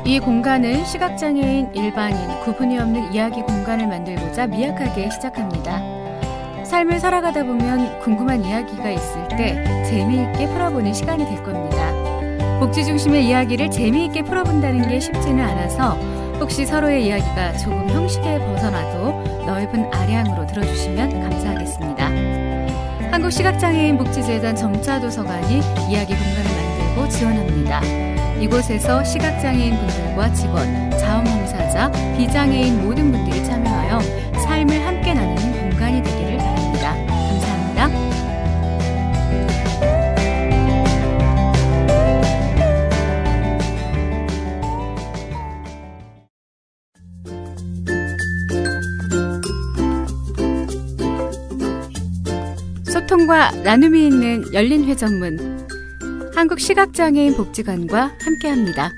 이 공간은 시각장애인, 일반인, 구분이 없는 이야기 공간을 만들고자 미약하게 시작합니다. 삶을 살아가다 보면 궁금한 이야기가 있을 때 재미있게 풀어보는 시간이 될 겁니다. 복지 중심의 이야기를 재미있게 풀어본다는 게 쉽지는 않아서 혹시 서로의 이야기가 조금 형식에 벗어나도 넓은 아량으로 들어주시면 감사하겠습니다. 한국시각장애인 복지재단 점자도서관이 이야기 공간을 만들고 지원합니다. 이곳에서 시각장애인 분들과 직원, 자원봉사자, 비장애인 모든 분들이 참여하여 삶을 함께 나누는 공간이 되기를 바랍니다. 감사합니다. 소통과 나눔이 있는 열린 회전문 한국시각장애인 복지관과 함께합니다.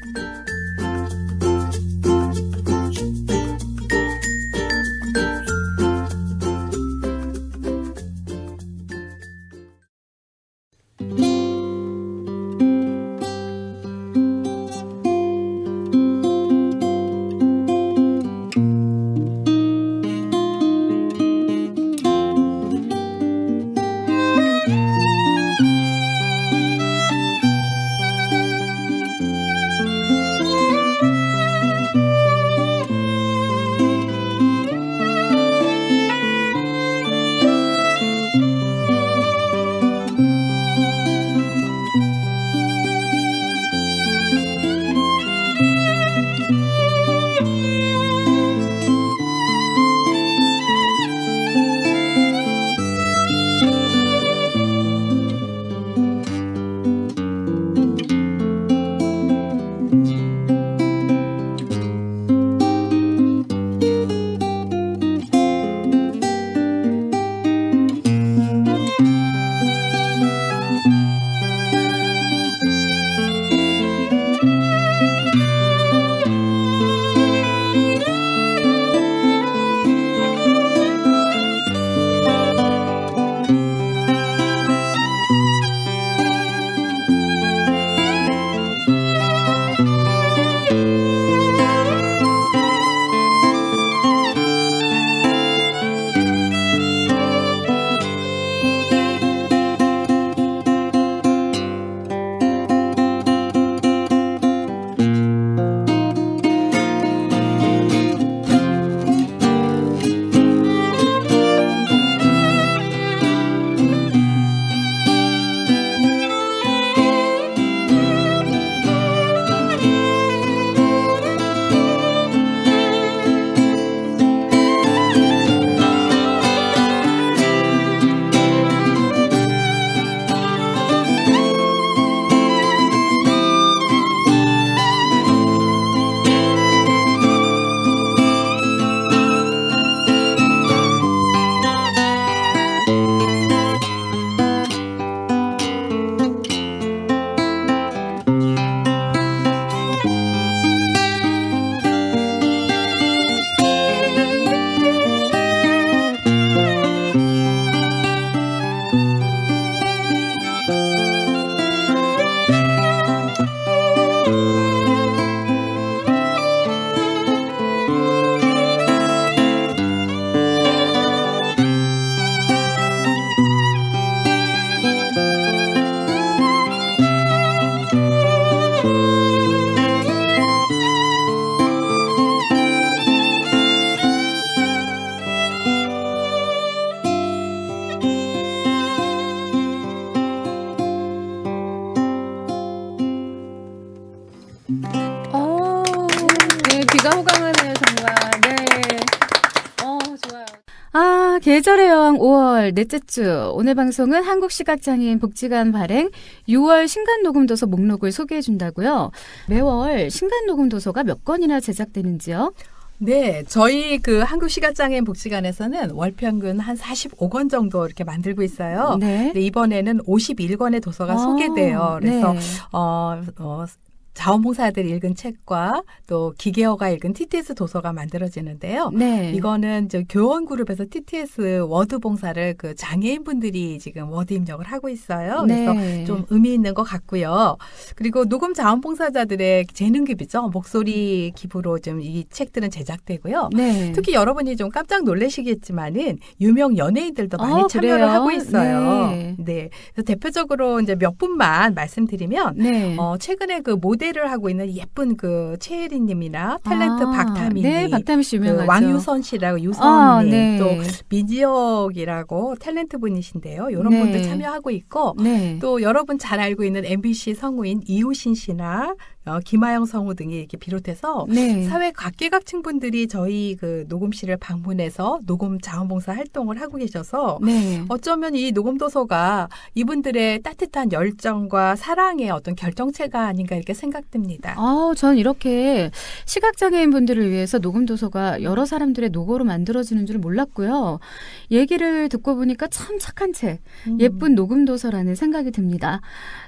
네, 비가 호강하네요, 정말. 네. 좋아요. 계절의 여왕 5월 넷째 주. 오늘 방송은 한국시각장애인 복지관 발행 6월 신간녹음도서 목록을 소개해 준다고요. 매월 신간녹음도서가 몇 권이나 제작되는지요? 네, 저희 그 한국시각장애인 복지관에서는 월 평균 한 45권 정도 이렇게 만들고 있어요. 네. 근데 이번에는 51권의 도서가 소개돼요. 그래서 네. 자원봉사자들이 읽은 책과 또 기계어가 읽은 TTS 도서가 만들어지는데요. 네. 이거는 이제 교원그룹에서 TTS 워드 봉사를 그 장애인분들이 지금 워드 입력을 하고 있어요. 그래서 네. 좀 의미 있는 것 같고요. 그리고 녹음 자원봉사자들의 재능 기부죠. 목소리 기부로 좀 이 책들은 제작되고요. 네. 특히 여러분이 좀 깜짝 놀라시겠지만은 유명 연예인들도 많이 참여를 그래요? 하고 있어요. 네. 네. 그래서 대표적으로 이제 몇 분만 말씀드리면 네. 최근에 그 모델을 하고 있는 예쁜 그 최혜리 님이나 탤런트 박타미 네, 님, 박타미 씨 그 유명하죠. 왕유선 씨라고 유선님, 네. 또 민지혁이라고 탤런트 분이신데요. 이런 네. 분들 참여하고 있고 네. 또 여러분 잘 알고 있는 MBC 성우인 이우신 씨나 김하영 성우 등이 이렇게 비롯해서 네. 사회 각계각층 분들이 저희 그 녹음실을 방문해서 녹음 자원봉사 활동을 하고 계셔서 네. 어쩌면 이 녹음도서가 이분들의 따뜻한 열정과 사랑의 어떤 결정체가 아닌가 이렇게 생각됩니다. 전 이렇게 시각장애인 분들을 위해서 녹음도서가 여러 사람들의 노고로 만들어지는 줄 몰랐고요. 얘기를 듣고 보니까 참 착한 책, 예쁜 녹음도서라는 생각이 듭니다.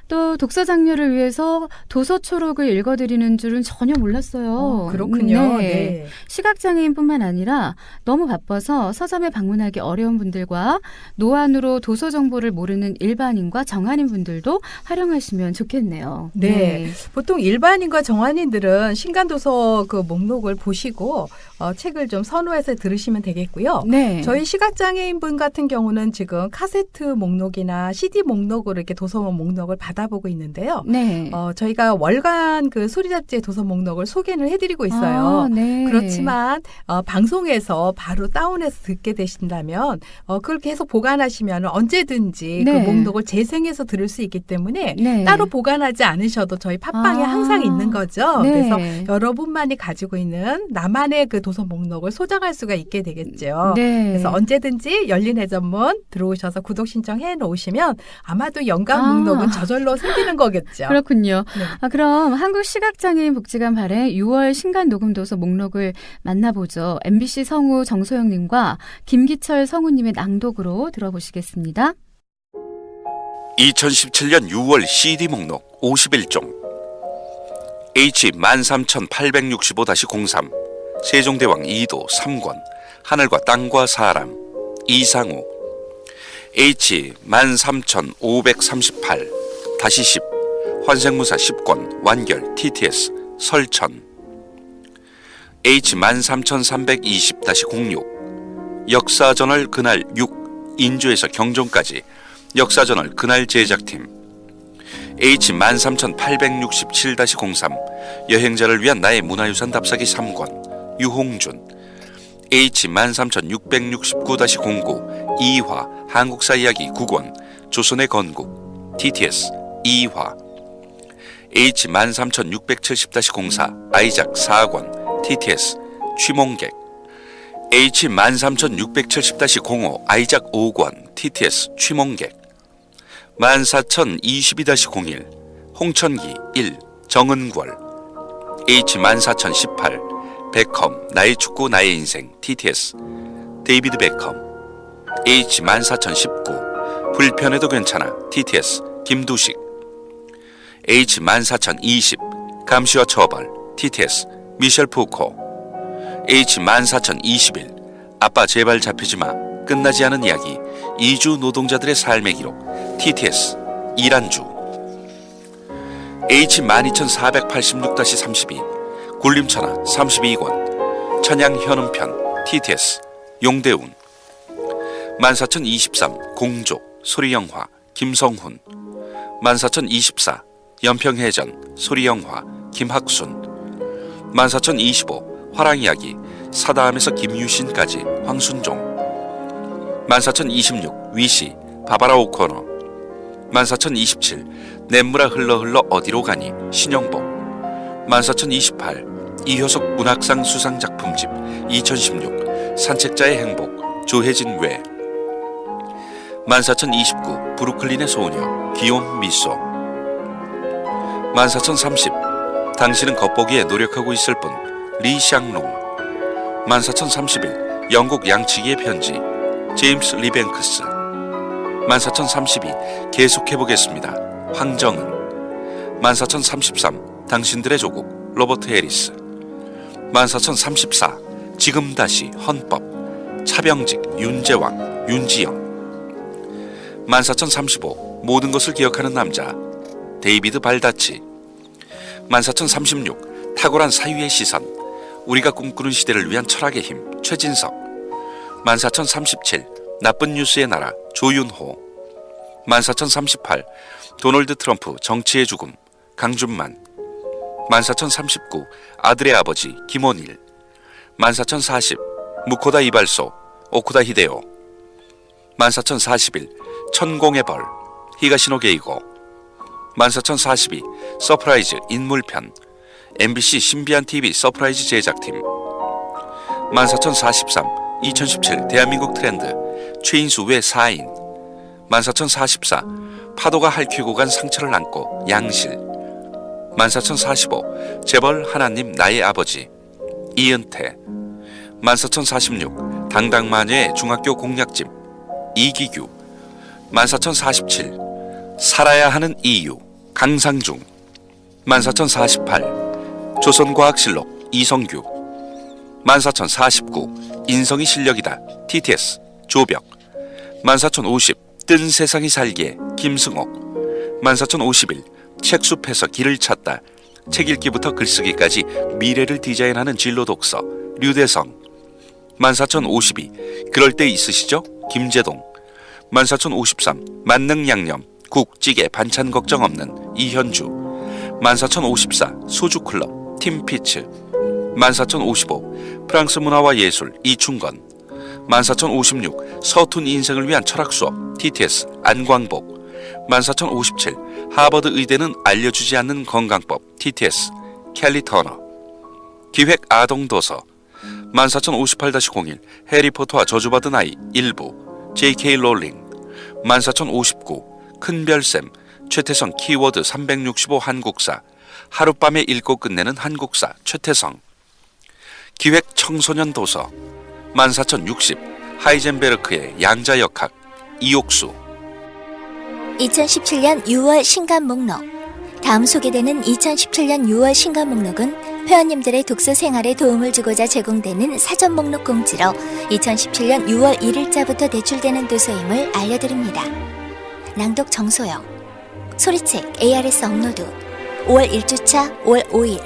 또 독서 장려를 위해서 도서 초록을 읽어드리는 줄은 전혀 몰랐어요. 그렇군요. 네. 네. 시각장애인뿐만 아니라 너무 바빠서 서점에 방문하기 어려운 분들과 노안으로 도서 정보를 모르는 일반인과 정한인 분들도 활용하시면 좋겠네요. 네. 보통 일반인과 정한인들은 신간도서 그 목록을 보시고 책을 좀 선호해서 들으시면 되겠고요. 네. 저희 시각장애인분 같은 경우는 지금 카세트 목록이나 CD 목록으로 이렇게 도서 목록을 받아보고 있는데요. 네. 저희가 월간 그 소리잡지의 도서 목록을 소개를 해드리고 있어요. 네. 그렇지만 방송에서 바로 다운해서 듣게 되신다면 그걸 계속 보관하시면 언제든지 네. 그 목록을 재생해서 들을 수 있기 때문에 네. 따로 보관하지 않으셔도 저희 팟빵에 항상 있는 거죠. 네. 그래서 여러분만이 가지고 있는 나만의 그 도서 목록을 소장할 수가 있게 되겠죠. 네. 그래서 언제든지 열린 해전문 들어오셔서 구독 신청해 놓으시면 아마도 연간 목록은 저절로 생기는 거겠죠. 그렇군요. 네. 그럼 한국시각장애인 복지관 발행 6월 신간 녹음도서 목록을 만나보죠. MBC 성우 정소영님과 김기철 성우님의 낭독으로 들어보시겠습니다. 2017년 6월 CD 목록 51종 H13865-03 세종대왕 2도 3권 하늘과 땅과 사람 이상우 H13538-10 환생무사 10권 완결 TTS 설천 H13320-06 역사저널 그날 6 인조에서 경종까지 역사저널 그날 제작팀 H13867-03 여행자를 위한 나의 문화유산 답사기 3권 유홍준 H13669-09 이화 한국사 이야기 9권 조선의 건국 TTS 이화 H13670-04 아이작 4권 TTS 취몽객 H13670-05 아이작 5권 TTS 취몽객 14022-01 홍천기 1 정은궐 H14018 베컴 나의 축구 나의 인생 TTS 데이비드 베컴 H14019 불편해도 괜찮아 TTS 김두식 H14020 감시와 처벌 TTS 미셸 푸코 H14021 아빠 제발 잡히지마 끝나지 않은 이야기 이주 노동자들의 삶의 기록 TTS 이란주 H12486-32 굴림천하 32권 천양현음편 TTS 용대운 14023 공조 소리영화 김성훈 14024 연평해전 소리영화 김학순 14025 화랑이야기 사다함에서 김유신까지 황순종 14026 위시 바바라 오코너 14027 냇물아 흘러 어디로 가니 신영복 14028 이효석 문학상 수상작품집 2016 산책자의 행복 조혜진 외 14029 브루클린의 소녀 기욤 미소 14030 당신은 겉보기에 노력하고 있을 뿐 리샹롱 14031 영국 양치기의 편지 제임스 리뱅크스 14032 계속해보겠습니다 황정은 14033 당신들의 조국 로버트 해리스. 14,034 지금 다시 헌법 차병직 윤재왕 윤지영. 14,035 모든 것을 기억하는 남자 데이비드 발다치. 14,036 탁월한 사유의 시선 우리가 꿈꾸는 시대를 위한 철학의 힘 최진석. 14,037 나쁜 뉴스의 나라 조윤호. 14,038 도널드 트럼프 정치의 죽음 강준만. 14,039 아들의 아버지 김원일. 14,040 무코다 이발소 오쿠다 히데오. 14,041 천공의 벌 히가시노 게이고. 14,042 서프라이즈 인물편 MBC 신비한 TV 서프라이즈 제작팀. 14,043 2017 대한민국 트렌드 최인수 외 4인. 14,044 파도가 핥히고 간 상처를 안고 양실. 14,045 재벌 하나님 나의 아버지 이은태. 14,046 당당마녀의 중학교 공략집 이기규. 14,047 살아야 하는 이유 강상중. 14,048 조선과학실록 이성규. 14,049 인성이 실력이다 TTS 조벽. 14,050 뜬 세상이 살기에 김승옥. 14,051 책숲에서 길을 찾다 책 읽기부터 글쓰기까지 미래를 디자인하는 진로 독서 류대성. 14,052 그럴 때 있으시죠 김재동. 14,053 만능 양념 국 찌개 반찬 걱정 없는 이현주. 14,054 소주클럽 팀피츠. 14,055 프랑스 문화와 예술 이충건. 14,056 서툰 인생을 위한 철학 수업 TTS 안광복. 14,057 하버드 의대는 알려주지 않는 건강법 TTS 켈리 터너. 기획 아동도서 14,058-01 해리포터와 저주받은 아이 일부 JK 롤링. 14,059 큰별쌤 최태성 키워드 365 한국사 하룻밤에 읽고 끝내는 한국사 최태성. 기획 청소년 도서 14,060 하이젠베르크의 양자역학 이옥수. 2017년 6월 신간 목록. 다음 소개되는 2017년 6월 신간 목록은 회원님들의 독서 생활에 도움을 주고자 제공되는 사전 목록 공지로 2017년 6월 1일자부터 대출되는 도서임을 알려드립니다. 낭독 정소영. 소리책 ARS 업로드 5월 1주차 5월 5일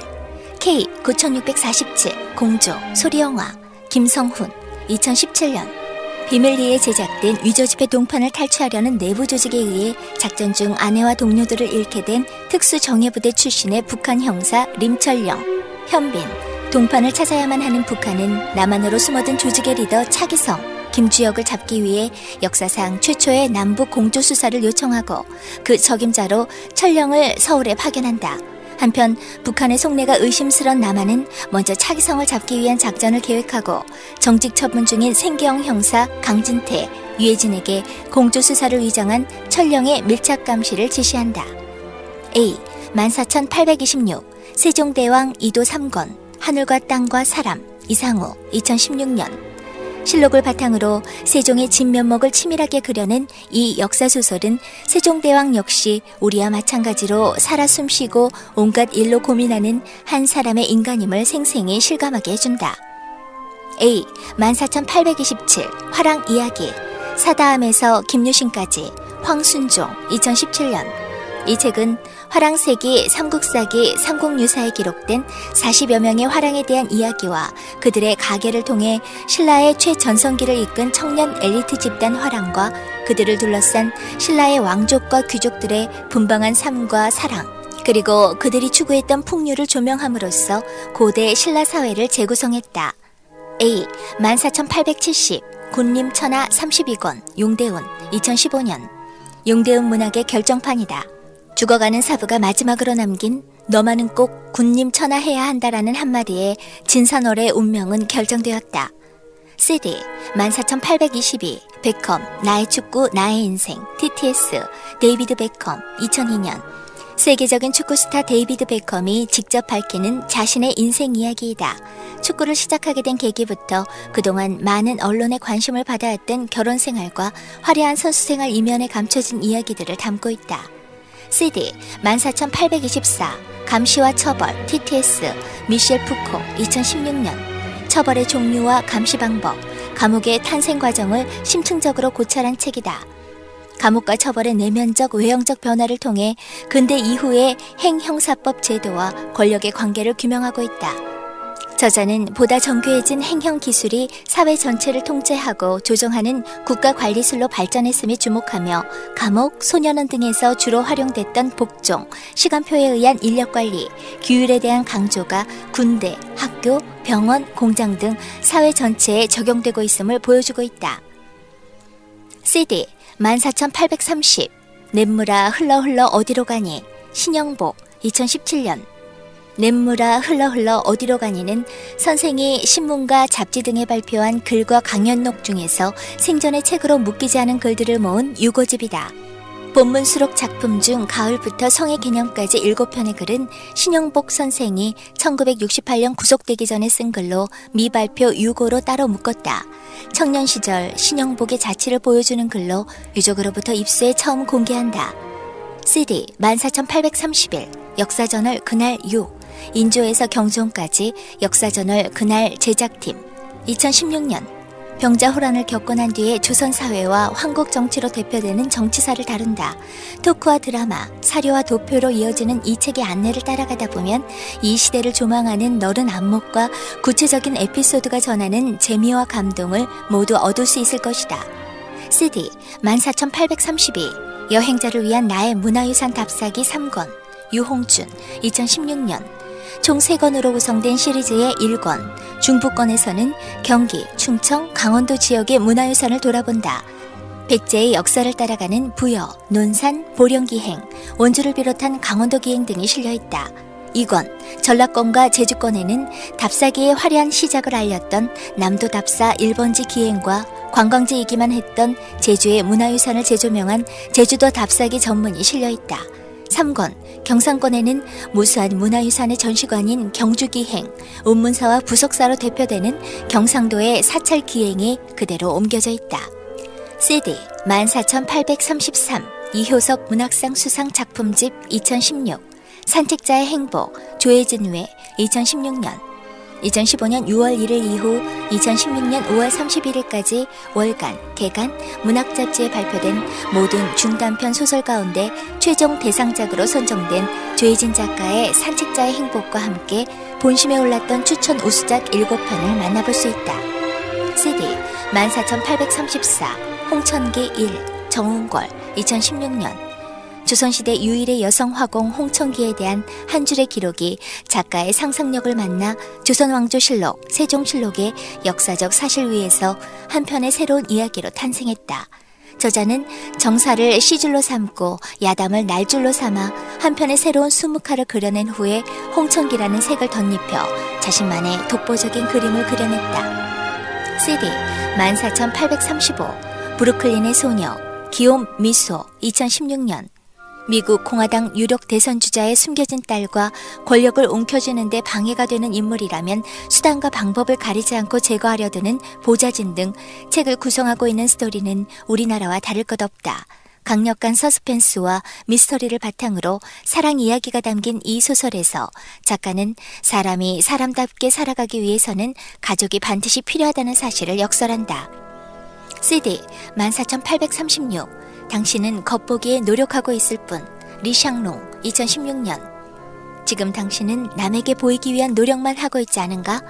K 9647 공조 소리영화 김성훈. 2017년 비밀리에 제작된 위조지폐 동판을 탈취하려는 내부 조직에 의해 작전 중 아내와 동료들을 잃게 된 특수정예부대 출신의 북한 형사 림철령, 현빈. 동판을 찾아야만 하는 북한은 남한으로 숨어든 조직의 리더 차기성, 김주혁을 잡기 위해 역사상 최초의 남북 공조 수사를 요청하고 그 적임자로 철령을 서울에 파견한다. 한편 북한의 속내가 의심스런 남한은 먼저 차기성을 잡기 위한 작전을 계획하고 정직 처분 중인 생계형 형사 강진태, 유해진에게 공조수사를 위장한 철령의 밀착 감시를 지시한다. A. 14,826 세종대왕 이도 3권 하늘과 땅과 사람 이상우. 2016년 실록을 바탕으로 세종의 진면목을 치밀하게 그려낸 이 역사소설은 세종대왕 역시 우리와 마찬가지로 살아 숨쉬고 온갖 일로 고민하는 한 사람의 인간임을 생생히 실감하게 해준다. A. 14,827 화랑 이야기 사다함에서 김유신까지 황순종. 2017년 이 책은 화랑세기, 삼국사기, 삼국유사에 기록된 40여 명의 화랑에 대한 이야기와 그들의 가계를 통해 신라의 최전성기를 이끈 청년 엘리트 집단 화랑과 그들을 둘러싼 신라의 왕족과 귀족들의 분방한 삶과 사랑, 그리고 그들이 추구했던 풍류를 조명함으로써 고대 신라 사회를 재구성했다. A. 14,870 군림천하 32권 용대훈. 2015년 용대훈 문학의 결정판이다. 죽어가는 사부가 마지막으로 남긴 너만은 꼭 군림천하해야 한다라는 한마디에 진산월의 운명은 결정되었다. CD 14,822 베컴 나의 축구 나의 인생 TTS 데이비드 베컴. 2002년 세계적인 축구 스타 데이비드 베컴이 직접 밝히는 자신의 인생 이야기이다. 축구를 시작하게 된 계기부터 그동안 많은 언론의 관심을 받아왔던 결혼 생활과 화려한 선수 생활 이면에 감춰진 이야기들을 담고 있다. CD 14,824 감시와 처벌, TTS, 미셸 푸코, 2016년. 처벌의 종류와 감시 방법, 감옥의 탄생 과정을 심층적으로 고찰한 책이다. 감옥과 처벌의 내면적, 외형적 변화를 통해 근대 이후의 행형사법 제도와 권력의 관계를 규명하고 있다. 저자는 보다 정교해진 행형 기술이 사회 전체를 통제하고 조정하는 국가관리술로 발전했음에 주목하며 감옥, 소년원 등에서 주로 활용됐던 복종, 시간표에 의한 인력관리, 규율에 대한 강조가 군대, 학교, 병원, 공장 등 사회 전체에 적용되고 있음을 보여주고 있다. CD 14830 냇물아 흘러 어디로 가니 신영복 2017년. 냇물아 흘러 어디로 가니는 선생이 신문과 잡지 등에 발표한 글과 강연록 중에서 생전의 책으로 묶이지 않은 글들을 모은 유고집이다. 본문 수록 작품 중 가을부터 성의 개념까지 7편의 글은 신영복 선생이 1968년 구속되기 전에 쓴 글로 미발표 유고로 따로 묶었다. 청년 시절 신영복의 자취를 보여주는 글로 유족으로부터 입수해 처음 공개한다. CD 14831 역사저널 그날 6 인조에서 경종까지 역사저널 그날 제작팀 2016년. 병자호란을 겪고 난 뒤에 조선사회와 황국 정치로 대표되는 정치사를 다룬다. 토크와 드라마, 사료와 도표로 이어지는 이 책의 안내를 따라가다 보면 이 시대를 조망하는 너른 안목과 구체적인 에피소드가 전하는 재미와 감동을 모두 얻을 수 있을 것이다. CD 14832 여행자를 위한 나의 문화유산 답사기 3권 유홍준 2016년. 총 3권으로 구성된 시리즈의 1권, 중부권에서는 경기, 충청, 강원도 지역의 문화유산을 돌아본다. 백제의 역사를 따라가는 부여, 논산, 보령기행, 원주를 비롯한 강원도 기행 등이 실려있다. 2권, 전라권과 제주권에는 답사기의 화려한 시작을 알렸던 남도 답사 1번지 기행과 관광지이기만 했던 제주의 문화유산을 재조명한 제주도 답사기 전문이 실려있다. 3권, 경상권에는 무수한 문화유산의 전시관인 경주기행, 운문사와 부석사로 대표되는 경상도의 사찰기행이 그대로 옮겨져 있다. CD 14833 이효석 문학상 수상 작품집 2016 산책자의 행복 조혜진외 2016년. 2015년 6월 1일 이후 2016년 5월 31일까지 월간, 개간, 문학잡지에 발표된 모든 중단편 소설 가운데 최종 대상작으로 선정된 조혜진 작가의 산책자의 행복과 함께 본심에 올랐던 추천 우수작 7편을 만나볼 수 있다. CD 14834 홍천기 1 정운걸 2016년. 조선시대 유일의 여성 화공 홍천기에 대한 한 줄의 기록이 작가의 상상력을 만나 조선왕조실록, 세종실록의 역사적 사실 위에서 한 편의 새로운 이야기로 탄생했다. 저자는 정사를 시줄로 삼고 야담을 날줄로 삼아 한 편의 새로운 수묵화를 그려낸 후에 홍천기라는 색을 덧입혀 자신만의 독보적인 그림을 그려냈다. CD 14835 브루클린의 소녀 기욤 미소 2016년. 미국 공화당 유력 대선 주자의 숨겨진 딸과 권력을 움켜쥐는데 방해가 되는 인물이라면 수단과 방법을 가리지 않고 제거하려 드는 보좌진 등 책을 구성하고 있는 스토리는 우리나라와 다를 것 없다. 강력한 서스펜스와 미스터리를 바탕으로 사랑 이야기가 담긴 이 소설에서 작가는 사람이 사람답게 살아가기 위해서는 가족이 반드시 필요하다는 사실을 역설한다. CD 14836 당신은 겉보기에 노력하고 있을 뿐 리샹롱 2016년. 지금 당신은 남에게 보이기 위한 노력만 하고 있지 않은가?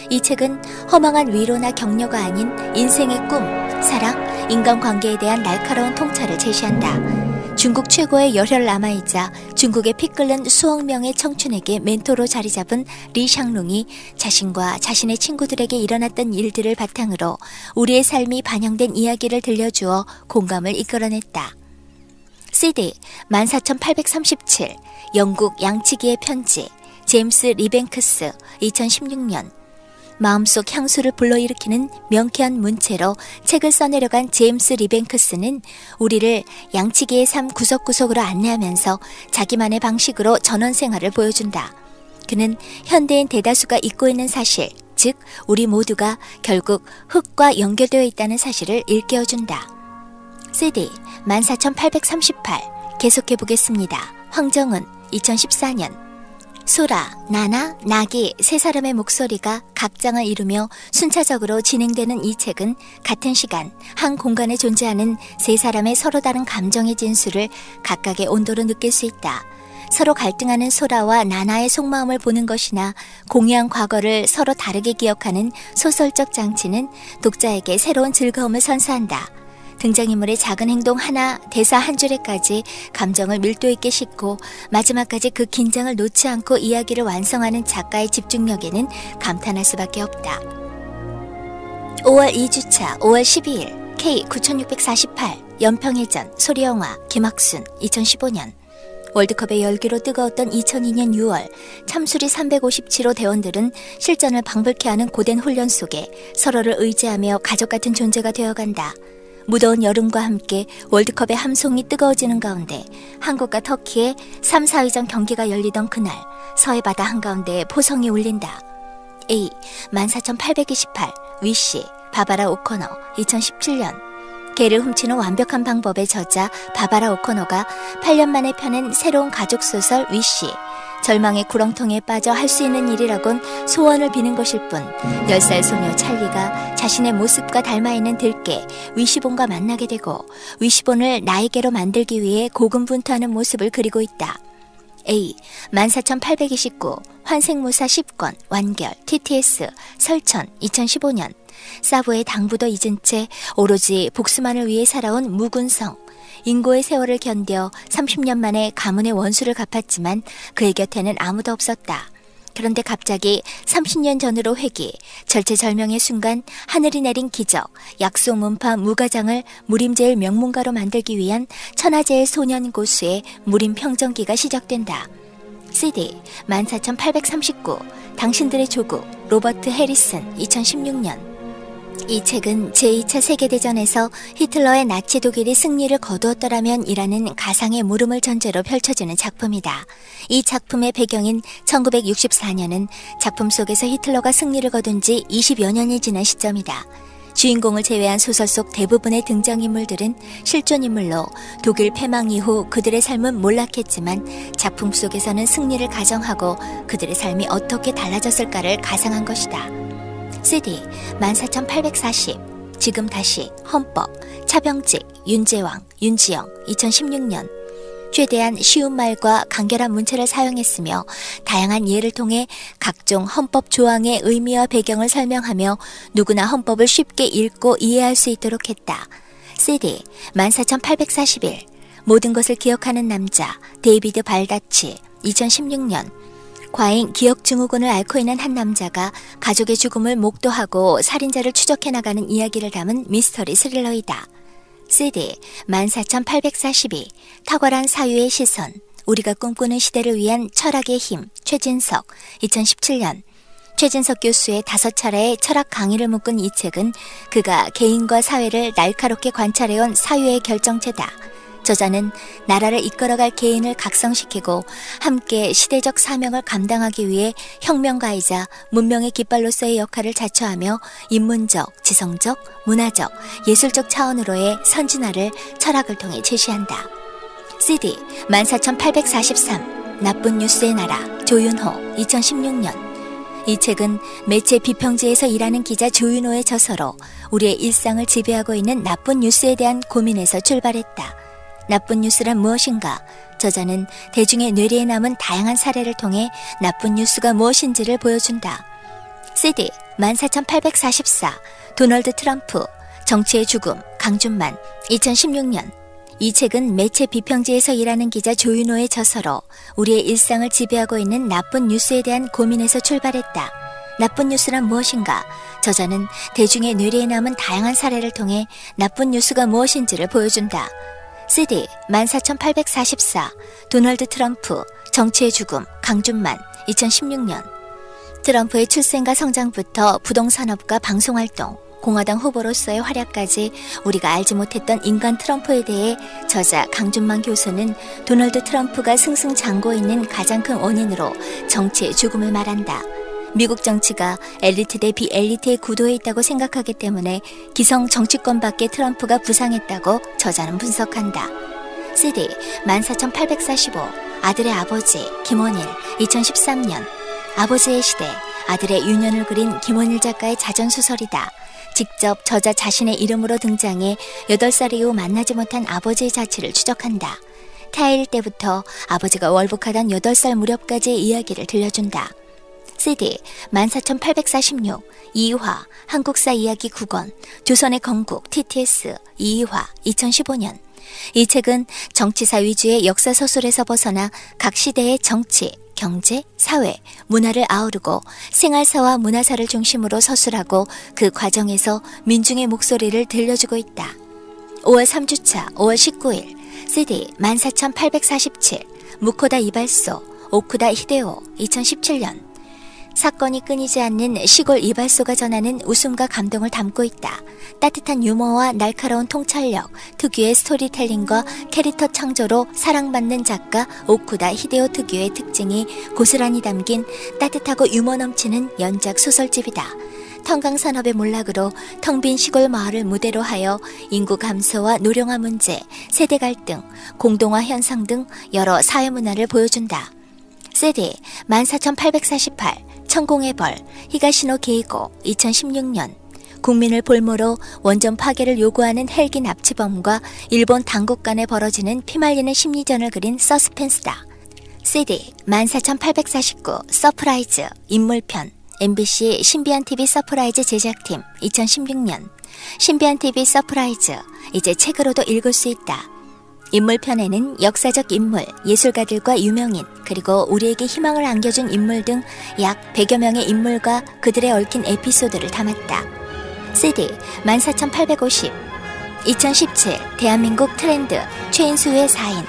이 책은 허망한 위로나 격려가 아닌 인생의 꿈, 사랑, 인간관계에 대한 날카로운 통찰을 제시한다. 중국 최고의 열혈라마이자 중국의 피 끓는 수억 명의 청춘에게 멘토로 자리 잡은 리샹롱이 자신과 자신의 친구들에게 일어났던 일들을 바탕으로 우리의 삶이 반영된 이야기를 들려주어 공감을 이끌어냈다. CD 14837 영국 양치기의 편지 제임스 리뱅크스 2016년. 마음속 향수를 불러일으키는 명쾌한 문체로 책을 써내려간 제임스 리뱅크스는 우리를 양치기의 삶 구석구석으로 안내하면서 자기만의 방식으로 전원생활을 보여준다. 그는 현대인 대다수가 잊고 있는 사실, 즉 우리 모두가 결국 흙과 연결되어 있다는 사실을 일깨워준다. CD 14838 계속해보겠습니다. 황정은 2014년. 소라, 나나, 나기 세 사람의 목소리가 각장을 이루며 순차적으로 진행되는 이 책은 같은 시간, 한 공간에 존재하는 세 사람의 서로 다른 감정의 진수를 각각의 온도로 느낄 수 있다. 서로 갈등하는 소라와 나나의 속마음을 보는 것이나 공유한 과거를 서로 다르게 기억하는 소설적 장치는 독자에게 새로운 즐거움을 선사한다. 등장인물의 작은 행동 하나, 대사 한 줄에까지 감정을 밀도 있게 싣고 마지막까지 그 긴장을 놓지 않고 이야기를 완성하는 작가의 집중력에는 감탄할 수밖에 없다. 5월 2주차 5월 12일 K 9648 연평해전 소리영화 김학순 2015년 월드컵의 열기로 뜨거웠던 2002년 6월 참수리 357호 대원들은 실전을 방불케 하는 고된 훈련 속에 서로를 의지하며 가족 같은 존재가 되어간다. 무더운 여름과 함께 월드컵의 함송이 뜨거워지는 가운데 한국과 터키의 3, 4위전 경기가 열리던 그날 서해 바다 한가운데 포성이 울린다. A. 14828 위시 바바라 오코너 2017년 개를 훔치는 완벽한 방법의 저자 바바라 오코너가 8년 만에 펴낸 새로운 가족소설 위시 절망의 구렁텅이에 빠져 할 수 있는 일이라곤 소원을 비는 것일 뿐 10살 소녀 찰리가 자신의 모습과 닮아있는 들깨 위시본과 만나게 되고 위시본을 나에게로 만들기 위해 고군분투하는 모습을 그리고 있다. A. 14829 환생무사 10권 완결 TTS 설천 2015년 사부의 당부도 잊은 채 오로지 복수만을 위해 살아온 무군성 인고의 세월을 견뎌 30년 만에 가문의 원수를 갚았지만 그의 곁에는 아무도 없었다. 그런데 갑자기 30년 전으로 회귀, 절체절명의 순간 하늘이 내린 기적, 약속 문파 무가장을 무림제일 명문가로 만들기 위한 천하제일 소년 고수의 무림 평정기가 시작된다. CD 14839 당신들의 조국 로버트 해리슨 2016년 이 책은 제2차 세계대전에서 히틀러의 나치 독일이 승리를 거두었더라면 이라는 가상의 물음을 전제로 펼쳐지는 작품이다. 이 작품의 배경인 1964년은 작품 속에서 히틀러가 승리를 거둔 지 20여 년이 지난 시점이다. 주인공을 제외한 소설 속 대부분의 등장인물들은 실존인물로 독일 패망 이후 그들의 삶은 몰락했지만 작품 속에서는 승리를 가정하고 그들의 삶이 어떻게 달라졌을까를 가상한 것이다. CD 14840 지금 다시 헌법 차병직 윤재왕 윤지영 2016년 최대한 쉬운 말과 간결한 문체를 사용했으며 다양한 예를 통해 각종 헌법 조항의 의미와 배경을 설명하며 누구나 헌법을 쉽게 읽고 이해할 수 있도록 했다. CD 14841 모든 것을 기억하는 남자 데이비드 발다치 2016년 과잉 기억증후군을 앓고 있는 한 남자가 가족의 죽음을 목도하고 살인자를 추적해 나가는 이야기를 담은 미스터리 스릴러이다. CD 14842 탁월한 사유의 시선 우리가 꿈꾸는 시대를 위한 철학의 힘 최진석 2017년 최진석 교수의 5차례의 철학 강의를 묶은 이 책은 그가 개인과 사회를 날카롭게 관찰해온 사유의 결정체다. 저자는 나라를 이끌어갈 개인을 각성시키고 함께 시대적 사명을 감당하기 위해 혁명가이자 문명의 깃발로서의 역할을 자처하며 인문적, 지성적, 문화적, 예술적 차원으로의 선진화를 철학을 통해 제시한다. CD 14843 나쁜 뉴스의 나라 조윤호 2016년 이 책은 매체 비평지에서 일하는 기자 조윤호의 저서로 우리의 일상을 지배하고 있는 나쁜 뉴스에 대한 고민에서 출발했다. 나쁜 뉴스란 무엇인가? 저자는 대중의 뇌리에 남은 다양한 사례를 통해 나쁜 뉴스가 무엇인지를 보여준다. CD 14844 도널드 트럼프 정치의 죽음 강준만 2016년 이 책은 매체 비평지에서 일하는 기자 조윤호의 저서로 우리의 일상을 지배하고 있는 나쁜 뉴스에 대한 고민에서 출발했다. 나쁜 뉴스란 무엇인가? 저자는 대중의 뇌리에 남은 다양한 사례를 통해 나쁜 뉴스가 무엇인지를 보여준다. CD 14844 도널드 트럼프 정치의 죽음 강준만 2016년 트럼프의 출생과 성장부터 부동산업과 방송활동 공화당 후보로서의 활약까지 우리가 알지 못했던 인간 트럼프에 대해 저자 강준만 교수는 도널드 트럼프가 승승장구해 있는 가장 큰 원인으로 정치의 죽음을 말한다. 미국 정치가 엘리트 대 비엘리트의 구도에 있다고 생각하기 때문에 기성 정치권 밖에 트럼프가 부상했다고 저자는 분석한다. CD 14845 아들의 아버지 김원일 2013년 아버지의 시대 아들의 유년을 그린 김원일 작가의 자전소설이다. 직접 저자 자신의 이름으로 등장해 8살 이후 만나지 못한 아버지의 자취를 추적한다. 타일 때부터 아버지가 월북하던 8살 무렵까지의 이야기를 들려준다. CD 14846 이화 한국사 이야기 9권 조선의 건국 TTS 이화 2015년. 이 책은 정치사 위주의 역사 서술에서 벗어나 각 시대의 정치, 경제, 사회, 문화를 아우르고 생활사와 문화사를 중심으로 서술하고 그 과정에서 민중의 목소리를 들려주고 있다. 5월 3주차 5월 19일 CD 14847 무코다 이발소 오쿠다 히데오 2017년. 사건이 끊이지 않는 시골 이발소가 전하는 웃음과 감동을 담고 있다. 따뜻한 유머와 날카로운 통찰력, 특유의 스토리텔링과 캐릭터 창조로 사랑받는 작가 오쿠다 히데오 특유의 특징이 고스란히 담긴 따뜻하고 유머 넘치는 연작 소설집이다. 텅강산업의 몰락으로 텅 빈 시골 마을을 무대로 하여 인구 감소와 노령화 문제, 세대 갈등, 공동화 현상 등 여러 사회문화를 보여준다. CD 14848 천공의 벌 히가시노 게이고 2016년. 국민을 볼모로 원전 파괴를 요구하는 헬기 납치범과 일본 당국 간에 벌어지는 피말리는 심리전을 그린 서스펜스다. CD 14849 서프라이즈 인물편 MBC 신비한TV 서프라이즈 제작팀 2016년. 신비한TV 서프라이즈 이제 책으로도 읽을 수 있다. 인물편에는 역사적 인물, 예술가들과 유명인, 그리고 우리에게 희망을 안겨준 인물 등 약 100여 명의 인물과 그들의 얽힌 에피소드를 담았다. CD 14850 2017 대한민국 트렌드 최인수의 4인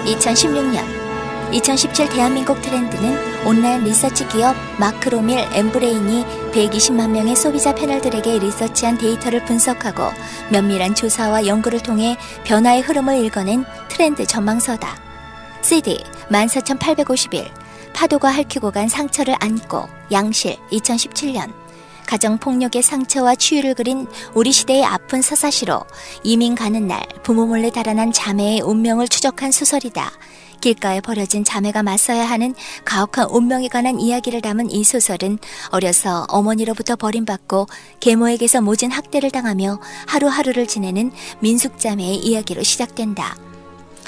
2016년. 2017 대한민국 트렌드는 온라인 리서치 기업 마크로밀 엠브레인이 120만 명의 소비자 패널들에게 리서치한 데이터를 분석하고 면밀한 조사와 연구를 통해 변화의 흐름을 읽어낸 트렌드 전망서다. CD 14851 파도가 핥히고 간 상처를 안고 양실 2017년. 가정폭력의 상처와 치유를 그린 우리 시대의 아픈 서사시로 이민 가는 날 부모 몰래 달아난 자매의 운명을 추적한 소설이다. 길가에 버려진 자매가 맞서야 하는 가혹한 운명에 관한 이야기를 담은 이 소설은 어려서 어머니로부터 버림받고 계모에게서 모진 학대를 당하며 하루하루를 지내는 민숙자매의 이야기로 시작된다.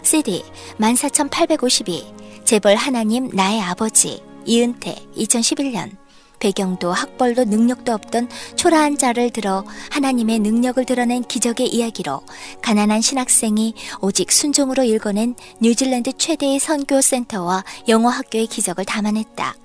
CD 14852 재벌 하나님 나의 아버지 이은태 2011년. 배경도 학벌도 능력도 없던 초라한 자를 들어 하나님의 능력을 드러낸 기적의 이야기로 가난한 신학생이 오직 순종으로 읽어낸 뉴질랜드 최대의 선교센터와 영어학교의 기적을 담아냈다.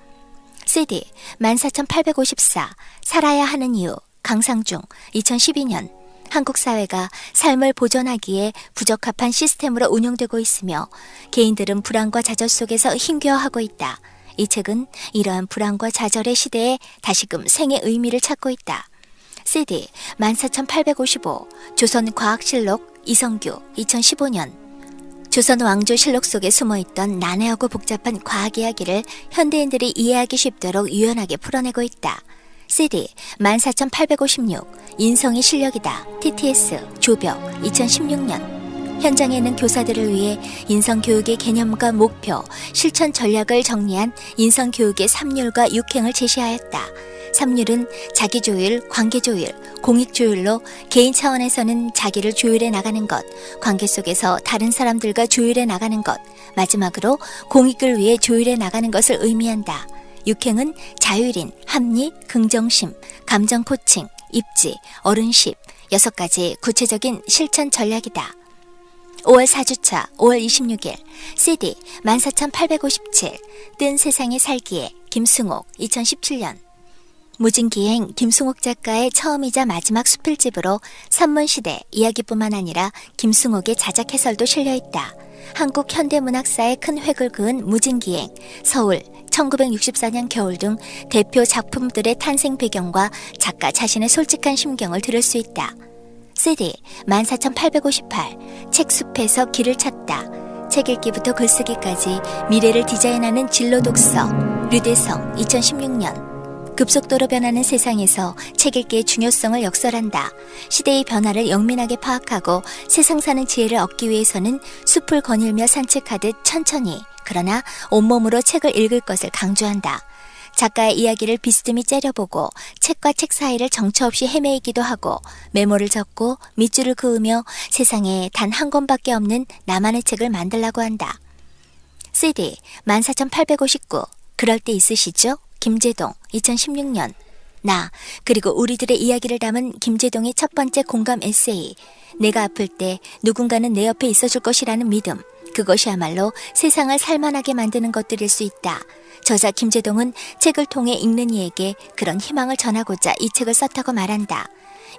CD 14854 살아야 하는 이유 강상중 2012년. 한국 사회가 삶을 보존하기에 부적합한 시스템으로 운영되고 있으며 개인들은 불안과 좌절 속에서 힘겨워하고 있다. 이 책은 이러한 불안과 좌절의 시대에 다시금 생의 의미를 찾고 있다. CD 14855 조선과학실록 이성규 2015년. 조선 왕조실록 속에 숨어있던 난해하고 복잡한 과학 이야기를 현대인들이 이해하기 쉽도록 유연하게 풀어내고 있다. CD 14856 인성이 실력이다. TTS 조벽 2016년. 현장에 있는 교사들을 위해 인성교육의 개념과 목표, 실천 전략을 정리한 인성교육의 3률과 6행을 제시하였다. 3률은 자기조율, 관계조율, 공익조율로 개인 차원에서는 자기를 조율해 나가는 것, 관계 속에서 다른 사람들과 조율해 나가는 것, 마지막으로 공익을 위해 조율해 나가는 것을 의미한다. 6행은 자율인, 합리, 긍정심, 감정 코칭, 입지, 어른십, 6가지 구체적인 실천 전략이다. 5월 4주차 5월 26일 CD 14857 뜬 세상에 살기에 김승옥 2017년. 무진기행 김승옥 작가의 처음이자 마지막 수필집으로 산문시대 이야기뿐만 아니라 김승옥의 자작 해설도 실려있다. 한국 현대문학사에 큰 획을 그은 무진기행, 서울, 1964년 겨울 등 대표 작품들의 탄생 배경과 작가 자신의 솔직한 심경을 들을 수 있다. CD 14858 책숲에서 길을 찾다. 책 읽기부터 글쓰기까지 미래를 디자인하는 진로 독서 류대성 2016년. 급속도로 변하는 세상에서 책 읽기의 중요성을 역설한다. 시대의 변화를 영민하게 파악하고 세상 사는 지혜를 얻기 위해서는 숲을 거닐며 산책하듯 천천히 그러나 온몸으로 책을 읽을 것을 강조한다. 작가의 이야기를 비스듬히 째려보고 책과 책 사이를 정처 없이 헤매이기도 하고 메모를 적고 밑줄을 그으며 세상에 단 한 권밖에 없는 나만의 책을 만들라고 한다. CD 14859 그럴 때 있으시죠? 김제동 2016년 나 그리고 우리들의 이야기를 담은 김제동의 첫 번째 공감 에세이 내가 아플 때 누군가는 내 옆에 있어줄 것이라는 믿음 그것이야말로 세상을 살만하게 만드는 것들일 수 있다. 저자 김제동은 책을 통해 읽는 이에게 그런 희망을 전하고자 이 책을 썼다고 말한다.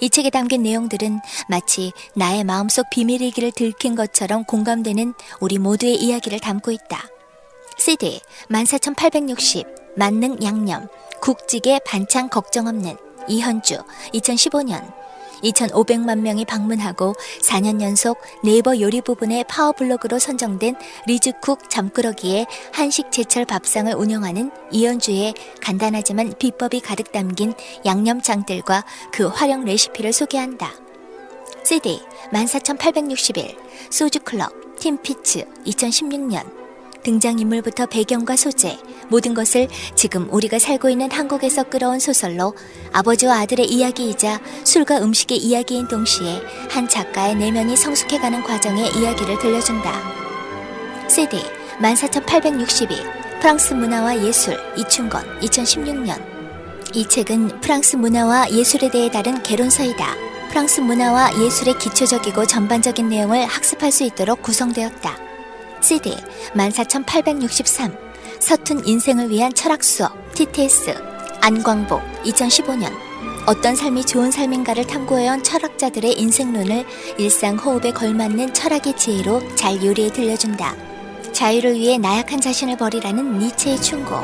이 책에 담긴 내용들은 마치 나의 마음속 비밀일기를 들킨 것처럼 공감되는 우리 모두의 이야기를 담고 있다. CD 14860 만능 양념 국찌개 반찬 걱정 없는 이현주 2015년 2,500만 명이 방문하고 4년 연속 네이버 요리 부분의 파워블로그로 선정된 리즈쿡 잠꾸러기의 한식 제철 밥상을 운영하는 이현주의 간단하지만 비법이 가득 담긴 양념장들과 그 활용 레시피를 소개한다. CD 14861 소주클럽 팀피츠 2016년 등장인물부터 배경과 소재, 모든 것을 지금 우리가 살고 있는 한국에서 끌어온 소설로 아버지와 아들의 이야기이자 술과 음식의 이야기인 동시에 한 작가의 내면이 성숙해가는 과정의 이야기를 들려준다. CD 14862 프랑스 문화와 예술 이충건 2016년 이 책은 프랑스 문화와 예술에 대해 다룬 개론서이다. 프랑스 문화와 예술의 기초적이고 전반적인 내용을 학습할 수 있도록 구성되었다. CD 14863 서툰 인생을 위한 철학 수업 TTS 안광복 2015년 어떤 삶이 좋은 삶인가를 탐구해온 철학자들의 인생론을 일상 호흡에 걸맞는 철학의 지혜로 잘 요리해 들려준다. 자유를 위해 나약한 자신을 버리라는 니체의 충고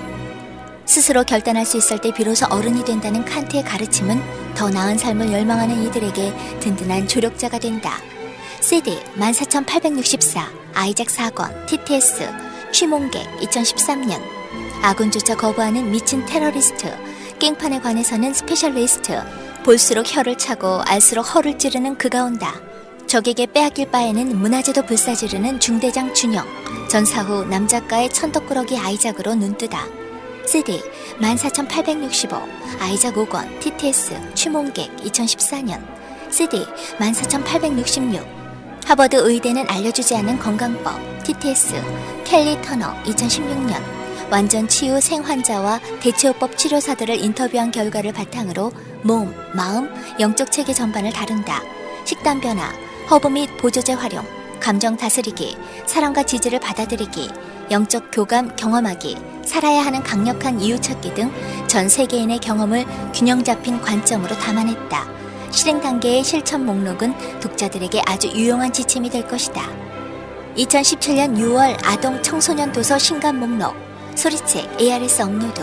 스스로 결단할 수 있을 때 비로소 어른이 된다는 칸트의 가르침은 더 나은 삶을 열망하는 이들에게 든든한 조력자가 된다. CD 14864 아이작 사건 TTS 취몽객 2013년 아군조차 거부하는 미친 테러리스트 깽판에 관해서는 스페셜리스트 볼수록 혀를 차고 알수록 허를 찌르는 그가 온다. 적에게 빼앗길 바에는 문화재도 불사지르는 중대장 준영 전사 후 남작가의 천덕꾸러기 아이작으로 눈뜨다. CD 14865 아이작 5권 TTS 취몽객 2014년 CD 14866 하버드 의대는 알려주지 않은 건강법 TTS 켈리 터너 2016년 완전 치유 생환자와 대체호법 치료사들을 인터뷰한 결과를 바탕으로 몸, 마음, 영적 체계 전반을 다룬다. 식단 변화, 허브 및 보조제 활용, 감정 다스리기, 사랑과 지지를 받아들이기, 영적 교감 경험하기, 살아야 하는 강력한 이유 찾기 등 전 세계인의 경험을 균형 잡힌 관점으로 담아냈다. 실행 단계의 실천 목록은 독자들에게 아주 유용한 지침이 될 것이다. 2017년 6월 아동 청소년 도서 신간 목록 소리책 ARS 업로드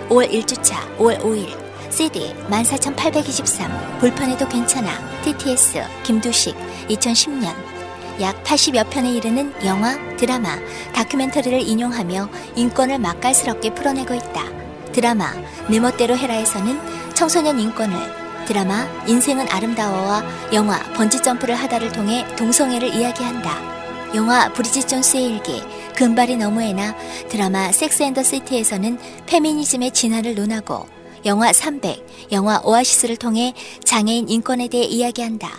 5월 1주차 5월 5일 CD 14823 볼판에도 괜찮아 TTS 김두식 2010년 약 80여 편에 이르는 영화, 드라마, 다큐멘터리를 인용하며 인권을 맛깔스럽게 풀어내고 있다. 드라마 내 멋대로 해라에서는 청소년 인권을 드라마 인생은 아름다워와 영화 번지점프를 하다를 통해 동성애를 이야기한다. 영화 브리짓 존스의 일기 금발이 너무해나 드라마 섹스 앤 더 시티에서는 페미니즘의 진화를 논하고 영화 300, 영화 오아시스를 통해 장애인 인권에 대해 이야기한다.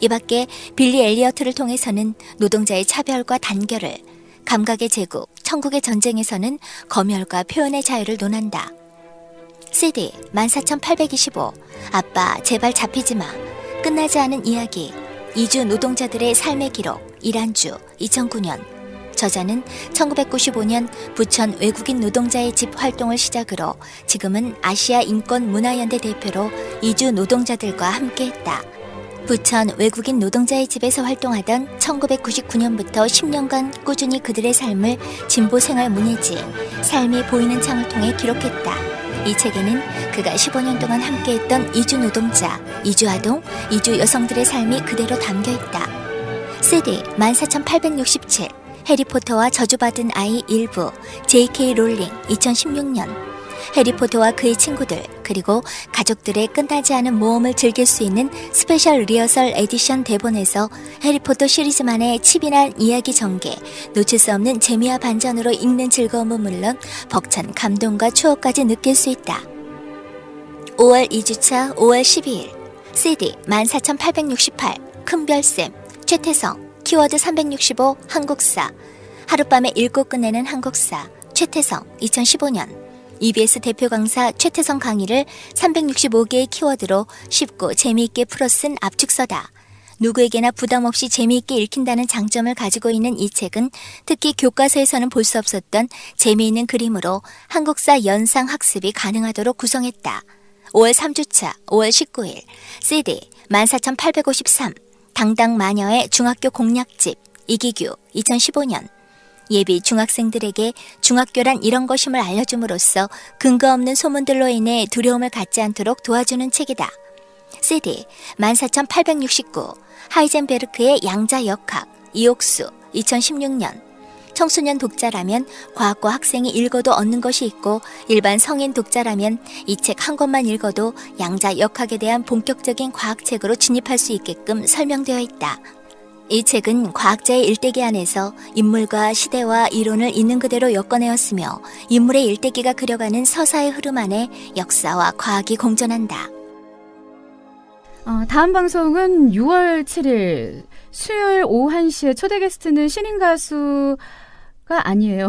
이 밖에 빌리 엘리어트를 통해서는 노동자의 차별과 단결을, 감각의 제국, 천국의 전쟁에서는 검열과 표현의 자유를 논한다. CD 14825 아빠 제발 잡히지 마 끝나지 않은 이야기 이주 노동자들의 삶의 기록 이란주 2009년 저자는 1995년 부천 외국인 노동자의 집 활동을 시작으로 지금은 아시아 인권 문화연대 대표로 이주 노동자들과 함께했다. 부천 외국인 노동자의 집에서 활동하던 1999년부터 10년간 꾸준히 그들의 삶을 진보생활 문예지 삶이 보이는 창을 통해 기록했다. 이 책에는 그가 15년 동안 함께했던 이주 노동자, 이주 아동, 이주 여성들의 삶이 그대로 담겨있다. CD 14867 해리포터와 저주받은 아이 일부 JK 롤링 2016년 해리포터와 그의 친구들 그리고 가족들의 끝나지 않은 모험을 즐길 수 있는 스페셜 리허설 에디션 대본에서 해리포터 시리즈만의 치밀한 이야기 전개, 놓칠 수 없는 재미와 반전으로 읽는 즐거움은 물론 벅찬 감동과 추억까지 느낄 수 있다. 5월 2주차 5월 12일 CD 14,868 큰별쌤 최태성 키워드 365 한국사 하룻밤에 읽고 끝내는 한국사 최태성 2015년 EBS 대표 강사 최태성 강의를 365개의 키워드로 쉽고 재미있게 풀어쓴 압축서다. 누구에게나 부담 없이 재미있게 읽힌다는 장점을 가지고 있는 이 책은 특히 교과서에서는 볼 수 없었던 재미있는 그림으로 한국사 연상 학습이 가능하도록 구성했다. 5월 3주차 5월 19일 CD 14,853 당당 마녀의 중학교 공략집 이기규 2015년 예비 중학생들에게 중학교란 이런 것임을 알려줌으로써 근거 없는 소문들로 인해 두려움을 갖지 않도록 도와주는 책이다. CD 14,869 하이젠베르크의 양자 역학 이옥수 2016년 청소년 독자라면 과학과 학생이 읽어도 얻는 것이 있고 일반 성인 독자라면 이 책 한 권만 읽어도 양자 역학에 대한 본격적인 과학책으로 진입할 수 있게끔 설명되어 있다. 이 책은 과학자의 일대기 안에서 인물과 시대와 이론을 있는 그대로 엮어내었으며 인물의 일대기가 그려가는 서사의 흐름 안에 역사와 과학이 공존한다. 다음 방송은 6월 7일 수요일 오후 1시에 초대 게스트는 신인 가수가 아니에요.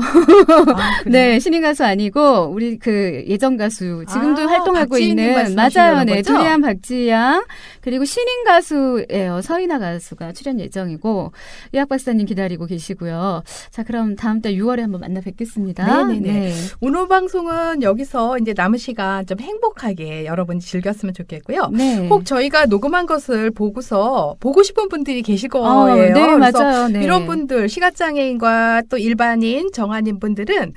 네, 신인 가수 아니고 우리 그 예전 가수 지금도 활동하고 박지희님 있는 말씀하시는 맞아요. 네, 거죠? 두리안 박지양 그리고 신인 가수예요. 서인아 가수가 출연 예정이고 이학 박사님 기다리고 계시고요. 자, 그럼 다음 달 6월에 한번 만나 뵙겠습니다. 네네네. 네. 오늘 방송은 여기서 이제 남은 시간 좀 행복하게 여러분이 즐겼으면 좋겠고요. 네. 혹 저희가 녹음한 것을 보고서 보고 싶은 분들이 계실 거예요. 네, 그래서 맞아요. 네. 이런 분들 시각장애인과 또 일반인 정한인 분들은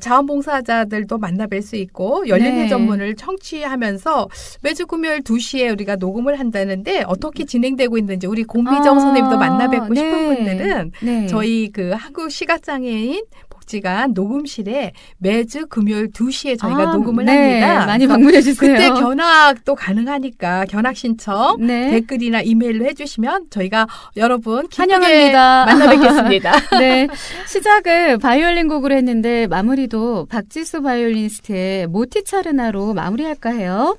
자원봉사자들도 만나뵐 수 있고 열린 네. 회전문을 청취하면서 매주 금요일 2시에 우리가 녹음을 한다는데 어떻게 진행되고 있는지 우리 공미정 선생님도 만나뵙고 싶은 네. 분들은 네. 저희 그 한국 시각장애인 복지관 녹음실에 매주 금요일 2시에 저희가 녹음을 네, 합니다. 많이 그래서 방문해 주세요. 그때 견학도 가능하니까 견학 신청 네. 댓글이나 이메일로 해주시면 저희가 여러분 기쁘게 환영합니다. 만나 뵙겠습니다. 네, 시작을 바이올린 곡으로 했는데 마무리도 박지수 바이올리니스트의 모티차르나로 마무리할까 해요.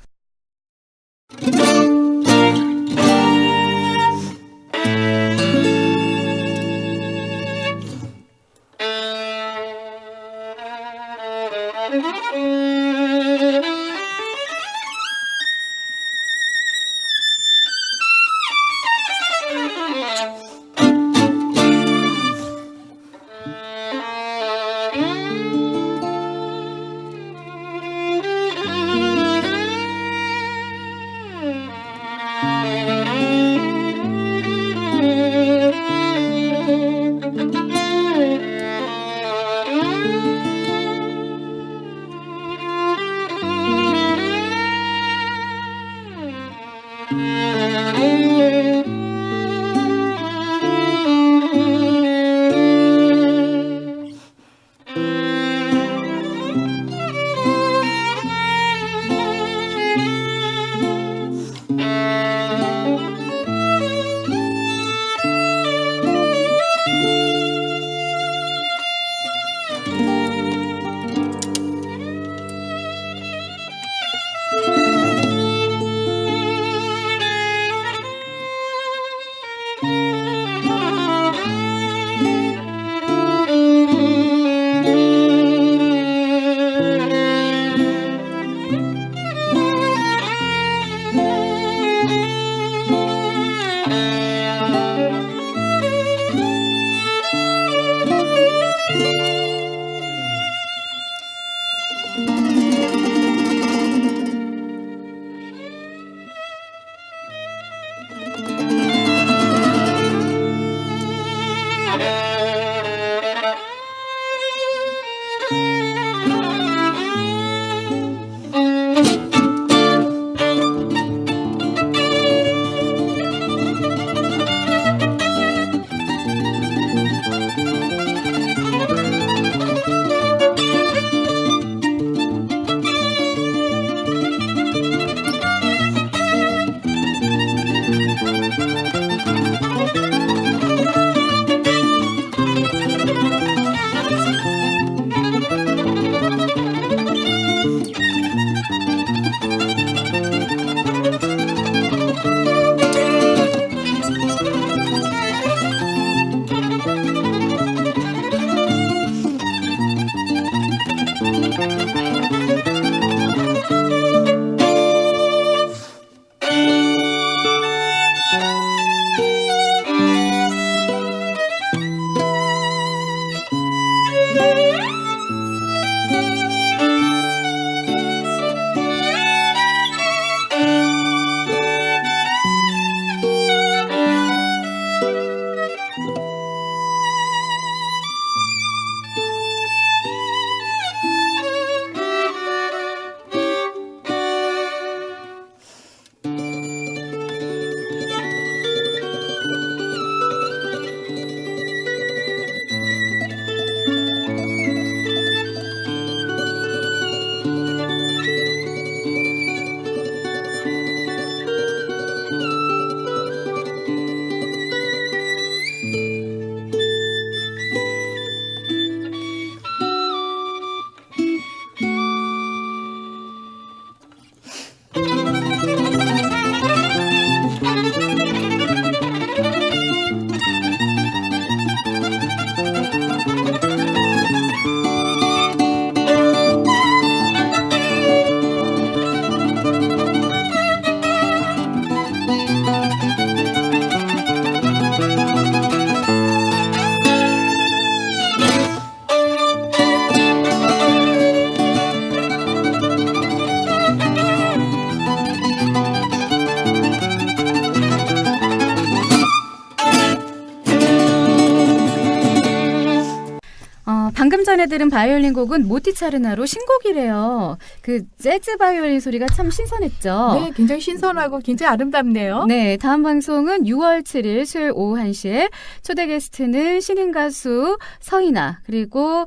방금 전에 들은 바이올린 곡은 모티차르나로 신곡이래요. 그 재즈 바이올린 소리가 참 신선했죠. 네, 굉장히 신선하고 굉장히 아름답네요. 네, 다음 방송은 6월 7일 수요일 오후 1시에 초대 게스트는 신인 가수 서인아 그리고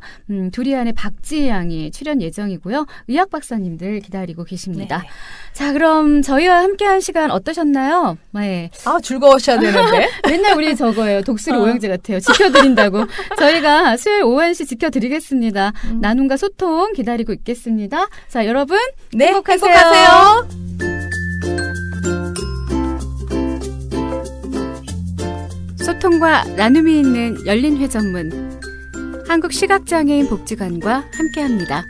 두리안의 박지희 양이 출연 예정이고요. 의학 박사님들 기다리고 계십니다. 네. 자, 그럼 저희와 함께한 시간 어떠셨나요? 네. 즐거우셔야 되는데. 맨날 우리 저거예요. 독수리 오형제 같아요. 지켜드린다고. 저희가 수요일 오후 1시 지켜드리겠습니다. 나눔과 소통 기다리고 있겠습니다. 자, 여러분 네, 행복하세요. 행복하세요. 소통과 나눔이 있는 열린 회전문 한국시각장애인 복지관과 함께합니다.